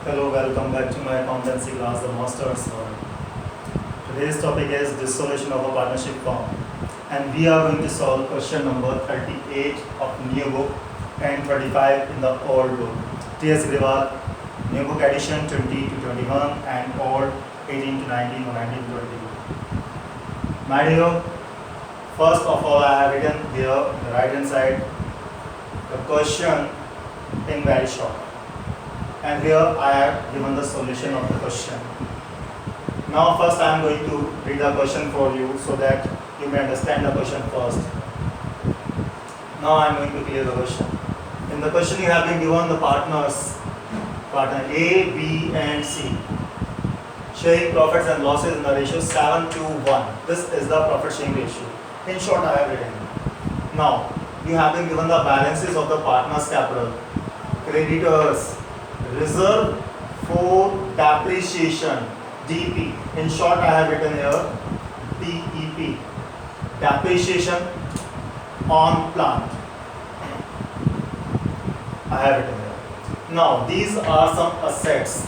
Hello, welcome back to my accountancy class, the Masters. Today's topic is dissolution of a partnership firm, and we are going to solve question number 38 of new book and 35 in the old book. T.S. Grewal, new book edition 20 to 21 and old 18 to 19 or 19 to 22. My dear, first of all, I have written here on the right hand side the question in very short. And here I have given the solution of the question. Now first I am going to read the question for you so that you may understand the question first. Now I am going to clear the question. In the question you have been given the partners, partner A, B and C, sharing profits and losses in the ratio 7 to 1. This is the profit sharing ratio. In short I have written. Now you have been given the balances of the partners' capital, creditors, reserve for depreciation, DP. In short, I have written here DEP, depreciation on plant. I have written here. Now, these are some assets.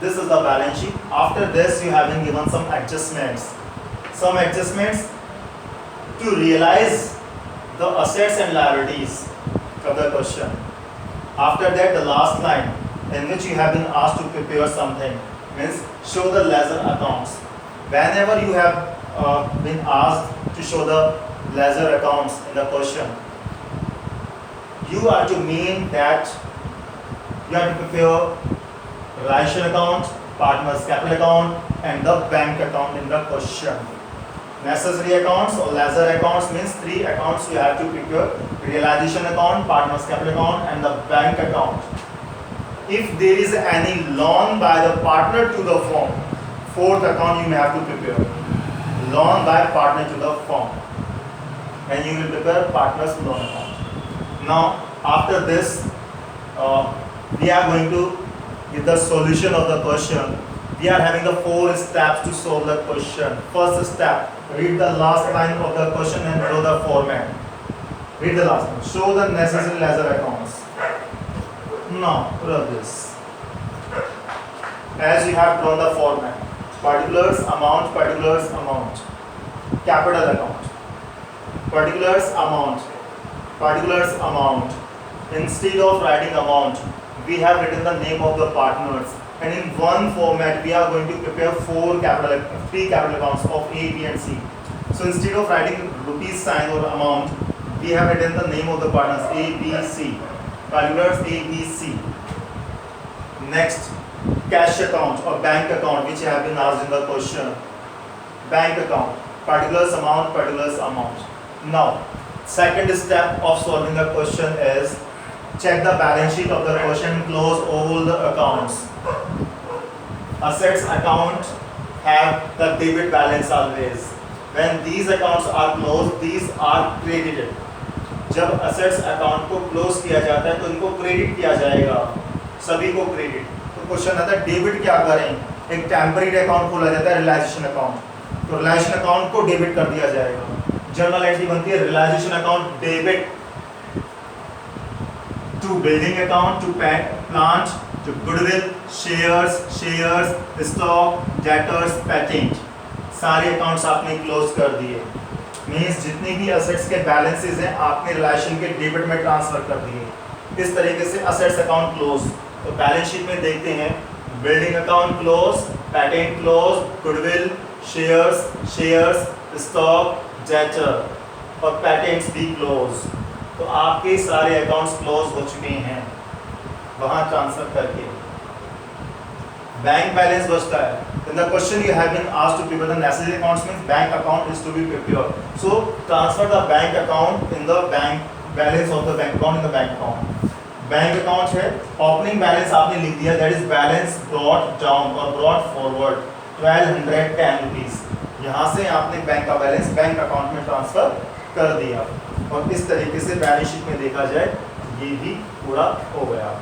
This is the balance sheet. After this, you have been given some adjustments. Some adjustments to realize the assets and liabilities of the question. After that, the last line in which you have been asked to prepare something means show the ledger accounts. Whenever you have been asked to show the ledger accounts in the question, you are to mean that you have to prepare relation account, partners capital account and the bank account in the question. Necessary accounts or ledger accounts means three accounts you have to prepare: realization account, partners capital account and the bank account. If there is any loan by the partner to the firm, fourth account you may have to prepare: loan by partner to the firm, and you will prepare partners loan account. Now after this we are going to give the solution of the question. We are having the 4 steps to solve the question. First step, read the last line of the question and draw the format. Read the last one. Show the necessary ledger accounts. Now, draw this. As you have drawn the format, particulars, amount, capital account, particulars, amount. Instead of writing amount, we have written the name of the partners. And in one format, we are going to prepare three capital accounts of A, B and C. So instead of writing rupees sign or amount, we have written the name of the partners A, B, C. Particulars A, B, C. Next, cash account or bank account, which have been asked in the question. Bank account, particulars amount. Now, second step of solving the question is check the balance sheet of the question, close all the accounts. Assets account have the debit balance always. When these accounts are closed, these are credited. जब assets account को close किया जाता है तो इनको credit किया जाएगा, सभी को credit. तो क्वेश्चन आता है debit क्या करें? एक temporary account खोला जाता है realization account, तो realization account को debit कर दिया जाएगा. Journal entry बनती है realization account debit to building account, to plant, to goodwill, shares, stock, debtors, patent. सारे अकाउंट्स आपने क्लोज कर दिए. मीन्स जितनी भी असेट्स के बैलेंसेस हैं आपने रिलेशन के डेबिट में ट्रांसफर कर दिए. इस तरीके से असेट्स अकाउंट क्लोज. तो बैलेंस शीट में देखते हैं building account close, patent close, goodwill, shares, stock, debtor और पेटेंट्स भी क्लोज. तो आपके सारे अकाउंट्स क्लोज हो चुके हैं वहां ट्रांसफर करके. बैंक बैलेंस बचता है. In the question you have been asked to prepare the necessary accounts means bank account is to be prepared. So transfer the bank account in the bank balance of the bank account in the bank account. Bank account है, opening balance आपने लिख दिया, that is balance brought down और brought forward 1210 rupees. यहाँ से आपने bank का balance bank account में ट्रांसफर कर दिया. और इस तरीके से बैलेंस शीट में देखा जाए ये भी पूरा हो गया.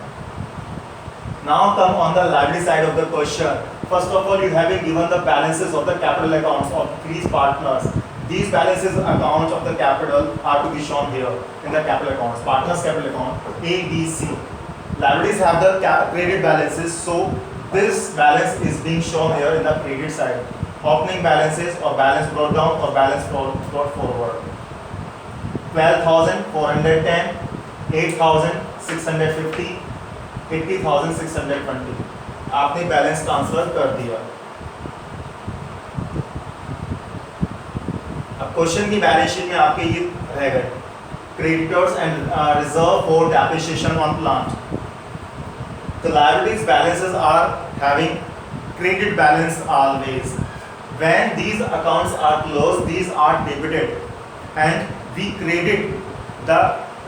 Now come on the liability side of the question. First of all, you have been given the balances of the capital accounts of these partners. These balances accounts of the capital are to be shown here in the capital accounts. Partners capital account A, B, C. liabilities have the credit balances, so this balance is being shown here in the credit side. Opening balances or balance brought down or balance brought forward. 12,410, 8,650, 80,620 आपने balance transfer कर दिया। अब question की balance sheet में आपके ये रह गए creditors and reserve for depreciation on plant. The liabilities balances are having credit balance always. When these accounts are closed, these are debited and we credit the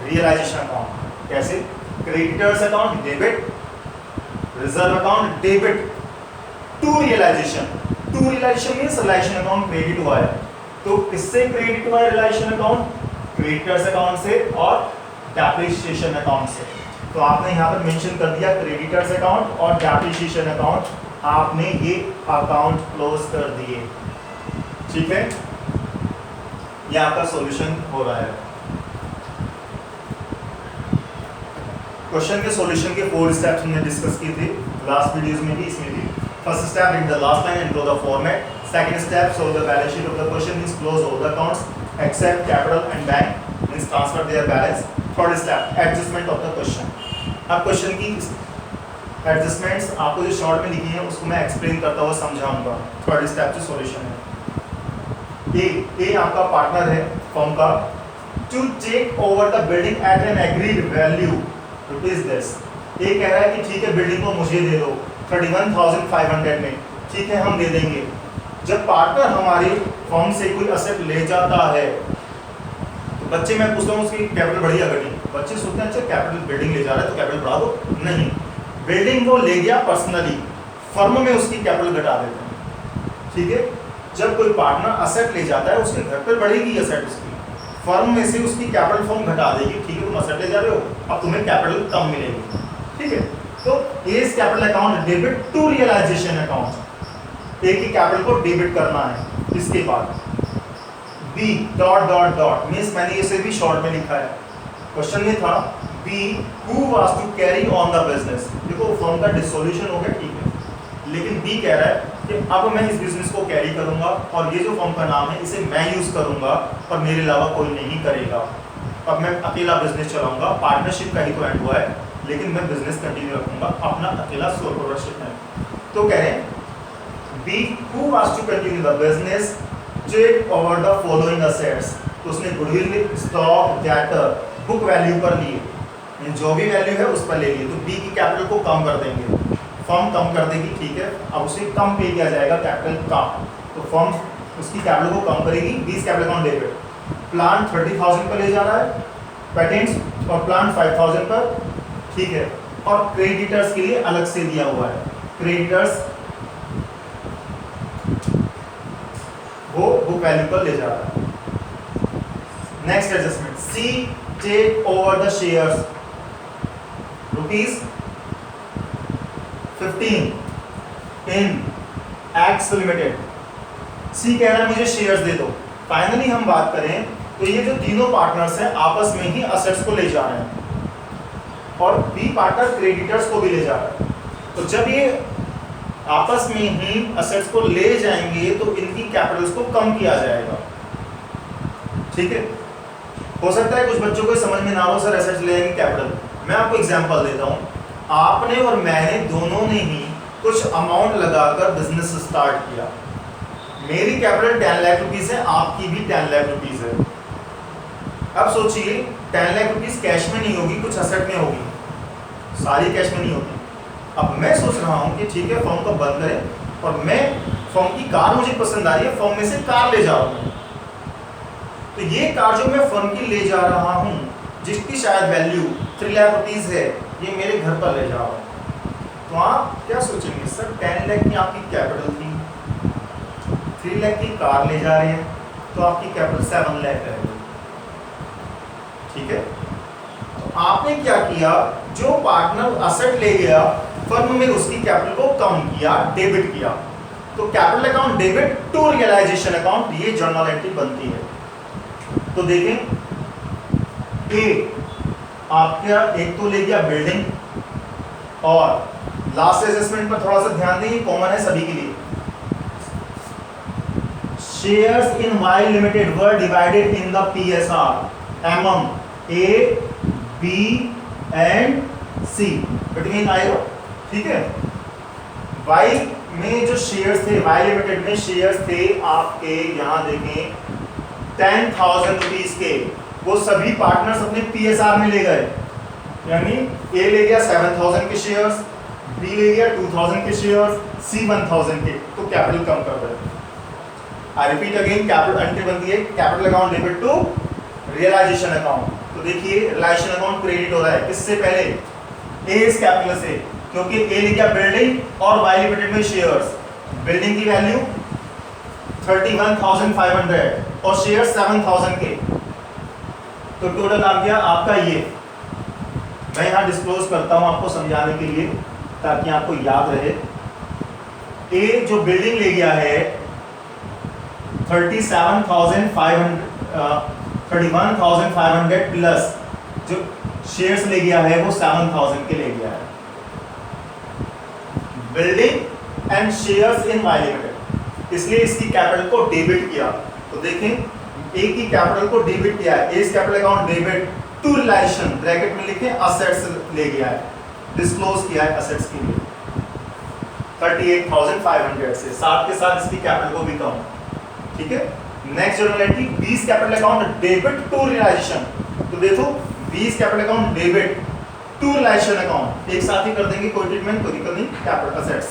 realization account. कैसे? Creditors account debit, reserve account debit to realization. To realization means realization account credit हुआ है। तो किससे credit हुआ है realisation account? Creditors account से और depreciation account से। तो आपने यहाँ पर मेंशन कर दिया क्रेडिटर्स अकाउंट और डेप्रिसिएशन अकाउंट, आपने ये अकाउंट क्लोज कर दिए। ठीक है, ये आपका सॉल्यूशन हो रहा है। क्वेश्चन के सॉल्यूशन के 4 स्टेप्स हमने डिस्कस किए थे लास्ट वीडियोस में भी, इसमें भी। First step, read the last line and draw the format. Second step, solve the balance sheet of the question, means close all the accounts except capital and bank, means transfer their balance. Third step, adjustment of the question. अब question की adjustments आपको जो short में लिखी है उसको मैं explain करता हुआ समझाऊंगा। थर्ड स्टेप जो सॉल्यूशन है, ए आपका पार्टनर है फर्म का, to take over the building at an agreed value rupees this. A कह रहा है कि ठीक है बिल्डिंग को मुझे दे दो 31,500 में, ठीक है हम दे देंगे। जब पार्टनर हमारी फर्म से कोई असेट ले जाता है तो बच्चे, मैं पूछता हूँ उसकी कैपिटल बढ़ी या घटी? बच्चे सोचते हैं अच्छा कैपिटल बिल्डिंग ले जा रहा है तो कैपिटल बढ़ा दो, नहीं, बिल्डिंग वो ले गया पर्सनली, फर्म में उसकी कैपिटल घटा देते हैं। ठीक है, जब कोई पार्टनर असेट ले जाता है उसके घर पर बढ़ेगी असेट उसकी, फर्म में से उसकी कैपिटल फर्म घटा देगी। ठीक है, तुम असेट ले जा रहे हो, अब तुम्हें कैपिटल कम मिलेगी। ठीक है, तो is capital account debit to realisation account, एक ही कैपिटल को डेबिट करना है। इसके बाद B dot dot dot means मैंने इसे भी शॉर्ट में लिखा है, क्वेश्चन में था B who was to carry on the business. देखो फर्म का डिसोल्यूशन हो गया, ठीक है, लेकिन बी कह रहा है कि अब मैं इस बिजनेस को कैरी करूंगा और ये जो फर्म का नाम है इसे मैं यूज करूंगा और मेरे अलावा कोई नहीं करेगा। अब मैं अकेला बिजनेस चलाऊंगा, पार्टनरशिप का ही तो एंड हुआ है, लेकिन मैं बिजनेस कंटिन्यू रखूंगा, अपना अकेला सोल प्रोप्राइटरशिप है। तो कह रहे हैं B who was to continue the business take over the following assets। तो उसने goodwill, stock, debtor, book value पर लिए, जो भी वैल्यू है उस पर ले लिए। तो B की कैपिटल को कम कर देंगे, फर्म कम कर देगी। ठीक है, अब उसे कम पे किया जाएगा कैपिटल का, तो फर्म उसकी कैपिटल को कम करेगी। 20 कैपिटल अकाउंट डेबिट, प्लांट 30,000 पर ले जा रहा है, पेटेंट्स और प्लांट 5,000 पर। ठीक है, और क्रेडिटर्स के लिए अलग से दिया हुआ है, क्रेडिटर्स वो बुक वैल्यू पर ले जा रहा है। Next adjustment, C take over the shares rupees 15 in X limited. C कह रहा है मुझे शेयर्स दे दो। फाइनली हम बात करें तो ये जो तीनों पार्टनर्स हैं आपस में ही असेट्स को ले जा रहे हैं और बी पार्टनर क्रेडिटर्स को भी ले जा रहा है। तो जब ये आपस में ही असेट्स को ले जाएंगे तो इनकी कैपिटल्स को कम किया जाएगा। ठीक है, हो सकता है कुछ बच्चों को समझ में ना हो सर एसेट्स ले जाएंगे कैपिटल। मैं आपको एग्जांपल देता हूँ, आपने और मैंने दोनों ने ही कुछ अमाउंट लगाकर बिजनेस स्टार्ट किया। मेरी कैपिटल 10 लाख रुपीज है, आपकी भी 10 लाख रुपीज है। अब सोचिए 10 लाख रुपीज कैश में नहीं होगी, कुछ असेट में होगी, सारी कैश में नहीं होगी। अब मैं सोच रहा हूँ कि ठीक है फर्म को बंद करें और मैं फर्म की कार मुझे पसंद आ रही है, फर्म में से कार ले जा रहा हूँ। तो ये कार जो मैं फर्म की ले जा रहा हूँ जिसकी शायद वैल्यू 3 लाख रुपीज है, ये मेरे घर पर ले जा रहा हूँ। तो आप क्या सोचेंगे सर 10 लाख की आपकी कैपिटल थी, 3 लाख की कार ले जा रहे हैं, तो आपकी कैपिटल 7 लाख रहेगी। ठीक है, तो आपने क्या किया, जो पार्टनर असेट ले गया फर्म में उसकी कैपिटल को कम किया, डेबिट किया। तो capital account debit to realisation account, ये जर्नल एंट्री बनती है। तो देखें ए आपका एक तो ले गया बिल्डिंग और लास्ट एडजस्टमेंट पर थोड़ा सा ध्यान दें, कॉमन है सभी के लिए। Shares in Y limited were divided in the PSR among A B and C between I. ठीक है, वाई में जो शेयर्स थे, वाई लिमिटेड में शेयर्स थे आपके, यहां देखें 10,000 रुपीज के, वो सभी पार्टनर्स अपने पीएसआर में ले गए। यानी ए ले गया 7,000 के शेयर्स, बी ले गया 2,000 के शेयर्स, सी 1,000 के, तो कैपिटल कम कर रहे। I repeat again, capital entry बनती है capital account debit to realisation account. तो देखिए रियलाइजेशन अकाउंट क्रेडिट हो रहा है किससे पहले, ए इस कैपिटल से, क्योंकि ए ले गया बिल्डिंग और वाई लिमिटेड में शेयर्स। बिल्डिंग की वैल्यू 31,500 और शेयर 7,000 के, तो टोटल आ गया आपका ये। मैं यहाँ डिस्क्लोज करता हूँ आपको समझाने के लिए ताकि आपको याद रहे। ए जो बिल्डिंग ले गया है 31,500 प्लस जो शेयर्स ले गया है वो 7,000 के ले गया है। Building and shares in Y limited, इसलिए इसकी कैपिटल को डेबिट किया। तो देखें ए की कैपिटल को डेबिट किया है, इस capital account debit to relation bracket में लिखे असेट्स ले गया है, डिस्क्लोज किया है असेट्स के लिए 38,500 से, साथ के साथ इसकी कैपिटल को भी कम। ठीक है, next journal entry B's capital account debit to realisation. तो देखो B's capital account debit to realisation account एक साथ ही कर देंगे, कोई ट्रीटमेंट कोई दिक्कत नहीं। कैपिटल असेट्स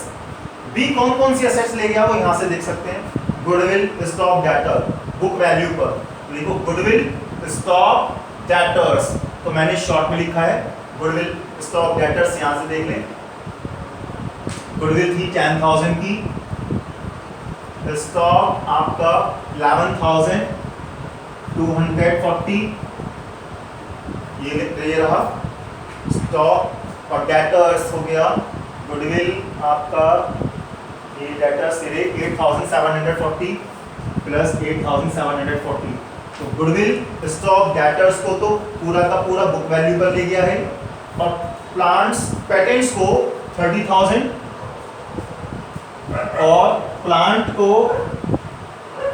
बी कौन कौन सी असेट्स ले गया वो यहां से देख सकते हैं। Goodwill stock debtor book value पर देखो, गुडविल स्टॉक डेटर्स, तो मैंने शॉर्ट में लिखा है गुडविल स्टॉक डेटर्स, यहां से देख लें। गुडविल थी 10,000 की, स्टॉक आपका 11,240, ये रहा स्टॉक। और डेटर्स हो गया गुडविल आपका, ये डेटर्स 8,740 प्लस 8,740, तो गुडविल स्टॉक डेटर्स को तो पूरा का पूरा बुक वैल्यू पर ले गया है, और प्लांट्स पेटेंट्स को 30,000 और प्लांट को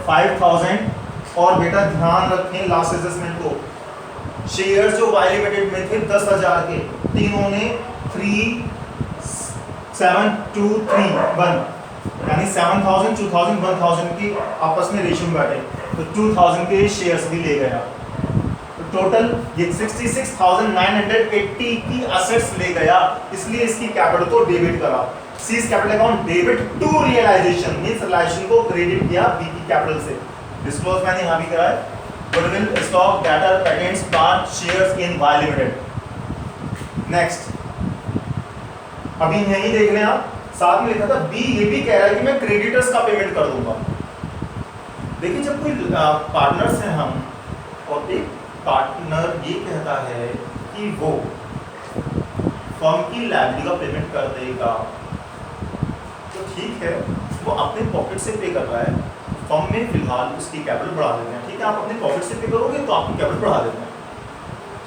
5,000। और बेटा ध्यान रखें लास्ट एडजस्टमेंट को, शेयर्स जो वाई लिमिटेड में थे 10,000 के, तीनों ने 3,7,2,3,1 यानी 7,000 2,000 1,000 की आपस में रेशियो में बैठे, तो 2,000 के शेयर्स भी ले गया। तो टोटल ये 66,980 की असेट्स ले गया, इसलिए इसकी कैपिटल को डेबिट करा। C's capital account debit to realisation means realisation को क्रेडिट किया बी की कैपिटल से। डिस्क्लोज मैंने यहां भी करा है, goodwill stock debtor patents plant shares in Y limited. Next अभी यही देख लें आप, साथ में लिखा था बी ये भी कह रहा है कि मैं क्रेडिटर्स का पेमेंट कर दूंगा। देखिए जब कोई पार्टनर्स हैं हम, और एक पार्टनर ये कहता है कि वो फर्म की लायबिलिटी का पेमेंट कर देगा, तो ठीक है, वो अपने पॉकेट से पे कर रहा है, फर्म में फिलहाल उसकी कैपिटल बढ़ा देते हैं। ठीक है, आप अपने पॉकेट से पे करोगे तो आपकी कैपिटल बढ़ा देते हैं।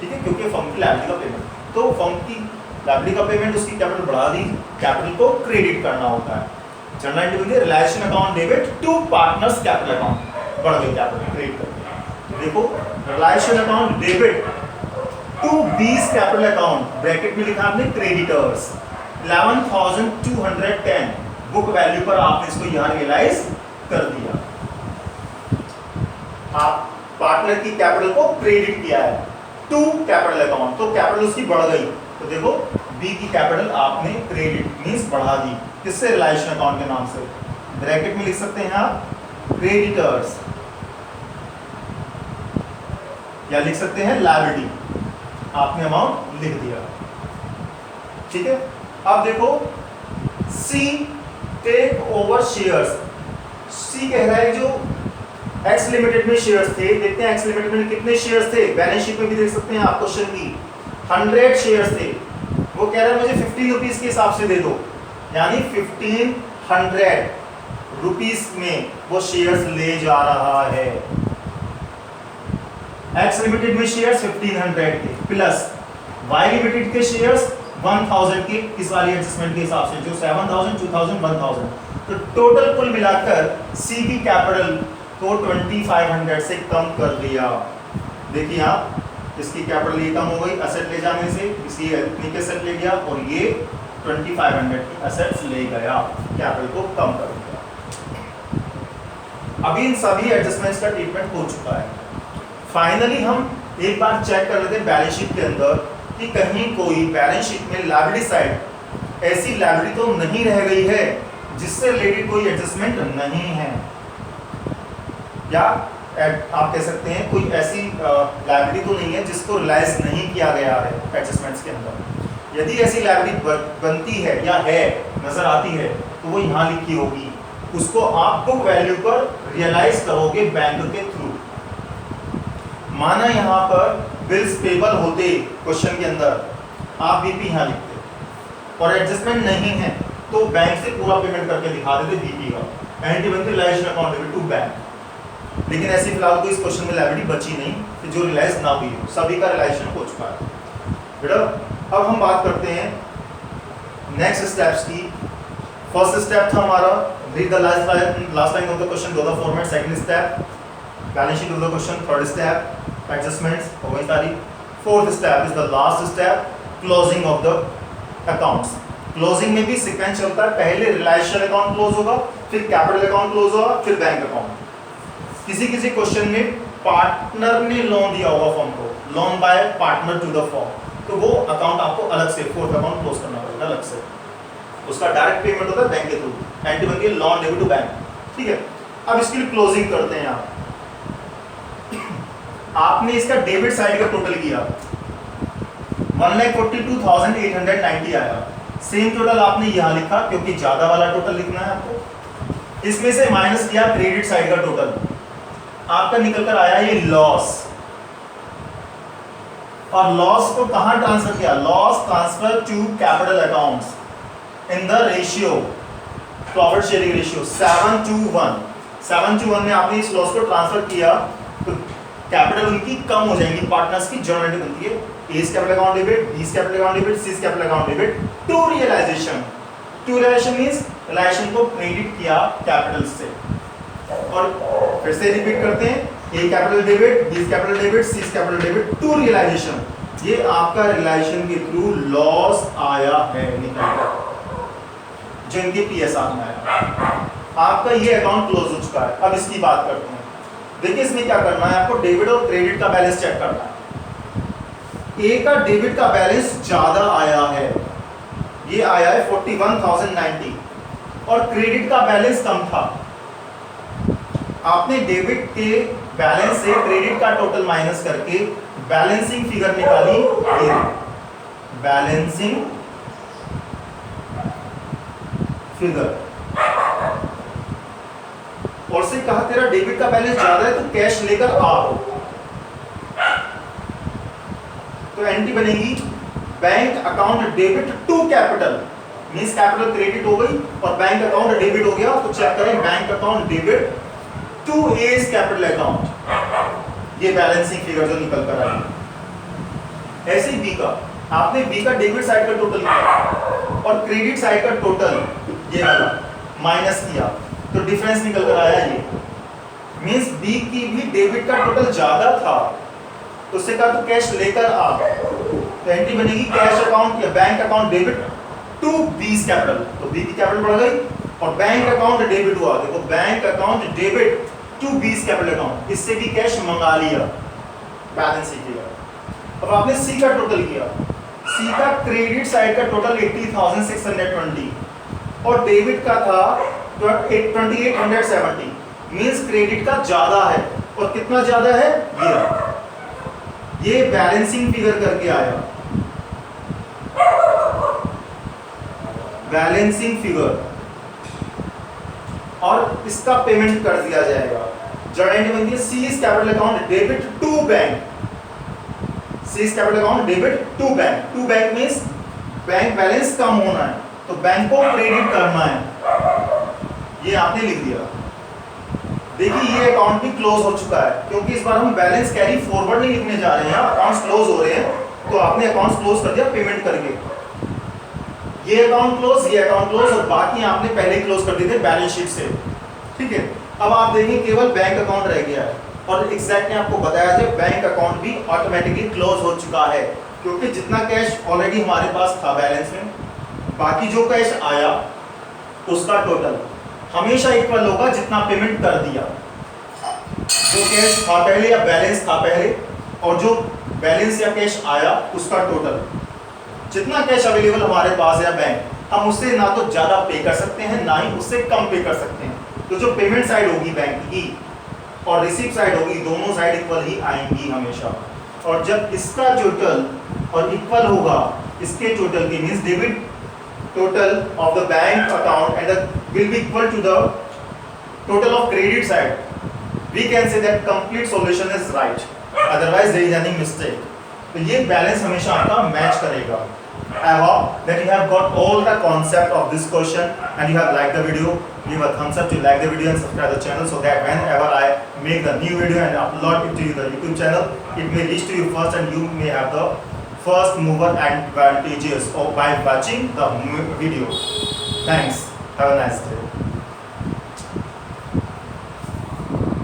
ठीक है, क्योंकि फर्म की लायबिलिटी का पेमेंट, तो फर्म की लायबिलिटी का पेमेंट उसकी कैपिटल बढ़ा दी, कैपिटल को क्रेडिट करना होता है। जनरल एंट्री होगी realisation account debit to partners capital account, बढ़ गई कैपिटल क्रेडिट करके। देखो realisation account debit to B's capital account bracket में लिखा आपने क्रेडिटर्स 11,210 बुक वैल्यू पर आपने इसको यहां रियलाइज कर दिया। आप पार्टनर की कैपिटल को क्रेडिट किया है टू कैपिटल अकाउंट, तो कैपिटल उसकी बढ़ गई। तो देखो बी की कैपिटल आपने क्रेडिट मींस बढ़ा दी, किससे, रियलाइजेशन अकाउंट के नाम से। ब्रैकेट में लिख सकते हैं आप क्रेडिटर्स, या लिख सकते हैं लायबिलिटी, आपने अमाउंट लिख दिया। ठीक है, अब देखो सी टेक ओवर शेयर्स। सी कह रहा है जो एक्स लिमिटेड में शेयर्स थे, देखते हैं एक्स लिमिटेड में कितने शेयर्स थे, बैलेंस शीट में भी देख सकते हैं आप क्वेश्चन की 100 शेयर्स थे। वो कह रहा है मुझे 50 रुपीज के हिसाब से दे दो, यानी 1500 रुपीज में वो शेयर्स ले जा रहा है। एक्स लिमिटेड में शेयर्स 1500 के प्लस वाई लिमिटेड के शेयर्स 1000 के इस वाली एडजस्टमेंट के हिसाब से, जो 7000, 2000, 1000, तो टोटल कुल मिलाकर सी की कैपिटल को 2500 से कम कर दिया। देखिए आप, इसकी कैपिटल ये कम हो गई एसेट ले जाने से, इसी इतनी के एसेट ले गया और ये 2500 की एसेट्स ले गया, कैपिटल को कम कर दिया। अभी इन सभी एडजस्टमेंट्स का ट्रीटमेंट हो चुका है। फाइनली हम एक बार चेक कर लेते हैं बैलेंस शीट के अंदर कि कहीं कोई बैलेंस शीट में लायबिलिटी साइड ऐसी लायबिलिटी तो नहीं रह गई है जिससे रिलेटेड कोई एडजस्टमेंट नहीं है, या आप कह सकते हैं कोई ऐसी लायबिलिटी तो नहीं है जिसको रियलाइज नहीं किया गया है एडजस्टमेंट्स के अंदर। यदि ऐसी लायबिलिटी बनती है या है, नजर आती है, तो वो यहाँ लिखी होगी, उसको आप बुक वैल्यू पर रियलाइज करोगे बैंक के थ्रू। माना यहाँ पर बिल्स पेबल होते क्वेश्चन के अंदर, आप बीपी यहाँ लिखते और एडजस्टमेंट नहीं है तो बैंक से पूरा पेमेंट करके दिखा देते बीपी का, एंटी बनती realisation account debit to bank. लेकिन ऐसी फिलहाल कोई इस क्वेश्चन में लायबिलिटी बची नहीं कि जो रिलाइज ना हुई हो, सभी का रिलाइजेशन हो चुका है। बेटा अब हम बात करते हैं नेक्स्ट स्टेप्स की। फर्स्ट स्टेप था हमारा read the last line of the question, do the format. Second step balance sheet of the question. Third step adjustments हो गई सारी। Fourth step is the last step, closing of the accounts. Closing में भी sequence चलता है, पहले रिलायेशन account close होगा, फिर कैपिटल अकाउंट क्लोज होगा, फिर बैंक अकाउंट। किसी किसी क्वेश्चन में पार्टनर ने लोन दिया होगा फर्म को, loan by partner to the firm, तो वो अकाउंट आपको अलग से फोर्थ अकाउंट क्लोज करना पड़ेगा अलग से, उसका डायरेक्ट पेमेंट होता है बैंक के थ्रू, एंटी बनती है लोन डेबिट टू बैंक। ठीक है, अब इसके लिए क्लोजिंग करते हैं आप। आपने इसका डेबिट साइड का टोटल किया 1,42,890 आया। सेम टोटल आपने यहां लिखा क्योंकि ज्यादा वाला टोटल लिखना है आपको। इसमें से माइनस किया क्रेडिट साइड का टोटल, आपका निकल कर आया ये लॉस। और लॉस को कहां ट्रांसफर किया? Loss transfer to capital accounts in the ratio, profit sharing ratio 7:1। 7:1 में आपने इस लॉस को ट्रांसफर किया तो कैपिटल उनकी कम हो जाएगी, पार्टनर्स की जॉइंट बनती है। A's capital account debit, B's capital account debit, C's capital account debit to realisation. To realisation means realisation को क्रेडिट किया कैपिटल से। और फिर से रिपीट करते हैं, A capital debit, B's capital debit, C's capital debit to realisation. ये आपका रियलाइजेशन के थ्रू लॉस आया है निकल कर, जो इनके पीएसआर में आया। आपका ये अकाउंट क्लोज हो चुका है। अब इसकी बात करते हैं। देखिए इसमें क्या करना है आपको, डेबिट और क्रेडिट का बैलेंस चेक करना है। ए का डेबिट का बैलेंस ज्यादा आया है, ये आया है 41,090, और क्रेडिट का बैलेंस कम था। आपने डेबिट के बैलेंस से क्रेडिट का टोटल माइनस करके बैलेंसिंग फिगर निकाली, ये बैलेंसिंग फिगर, और से कहा तेरा डेबिट का बैलेंस ज्यादा है तो कैश लेकर आ। तो एंट्री बनेगी bank account debit to capital, means capital credit हो गई और बैंक अकाउंट डेबिट हो गया। तो चेक करें bank account debit to A's capital account, ये बैलेंसिंग फिगर जो निकल कर आई। ऐसे बी का, आपने बी का डेबिट साइड का टोटल किया और क्रेडिट साइड का टोटल ये वाला माइनस किया तो डिफरेंस निकल कर आया ये, मींस बी की भी डेबिट का टोटल ज्यादा था तो उससे कहा तो कैश लेकर आ। तो एंट्री बनेगी कैश अकाउंट या bank account debit to B's capital, तो बी की कैपिटल बढ़ गई और बैंक अकाउंट डेबिट हुआ। देखो bank account debit to B's capital account, इससे भी कैश मंगा लिया बैलेंस शीट किया। अब आपने सी का टोटल किया, सी का क्रेडिट साइड का टोटल 80,620 और डेबिट का था 2870, मींस क्रेडिट का ज्यादा है। और कितना ज्यादा है? ये बैलेंसिंग फिगर करके आया, बैलेंसिंग फिगर, और इसका पेमेंट कर दिया जाएगा। जॉइंट बनती है C's capital account debit to bank, C's capital account debit to bank. To bank means bank balance कम होना है तो बैंक को क्रेडिट करना है, ये आपने लिख दिया। देखिए ये अकाउंट भी क्लोज हो चुका है क्योंकि इस बार हम बैलेंस कैरी फॉरवर्ड नहीं लिखने जा रहे हैं, अकाउंट्स क्लोज हो रहे हैं तो आपने अकाउंट्स क्लोज कर दिया पेमेंट करके। ये अकाउंट क्लोज और बाकी आपने पहले क्लोज कर दिए थे बैलेंस शीट से, ठीक है। अब आप देखिए केवल बैंक अकाउंट रह गया है और एग्जैक्टली आपको बताया जाए बैंक अकाउंट भी ऑटोमेटिकली क्लोज हो चुका है, क्योंकि जितना कैश ऑलरेडी हमारे पास था बैलेंस में, बाकी जो कैश आया उसका टोटल हमेशा इक्वल होगा जितना पेमेंट कर दिया। जो कैश था पहले या बैलेंस था पहले और जो बैलेंस या कैश आया उसका टोटल, जितना कैश अवेलेबल हमारे पास है बैंक, हम उससे ना तो ज़्यादा पे कर सकते हैं ना ही उससे कम पे कर सकते हैं। तो जो पेमेंट साइड होगी बैंक की और रिसीव साइड होगी, दोनों साइड इक्वल ही आएंगी हमेशा। और जब इसका टोटल और इक्वल होगा इसके टोटल की, means debit total of the bank account and will be equal to the total of credit side, we can say that complete solution is right, otherwise there is any mistake. तो ये balance हमेशा आपका match करेगा। I hope that you have got all the concept of this question and you have liked the video. Give a thumbs up to like the video and subscribe the channel so that whenever I make the new video and upload it to the YouTube channel, it may reach to you first and you may have the first mover advantages by watching the video. Thanks. Have a nice day.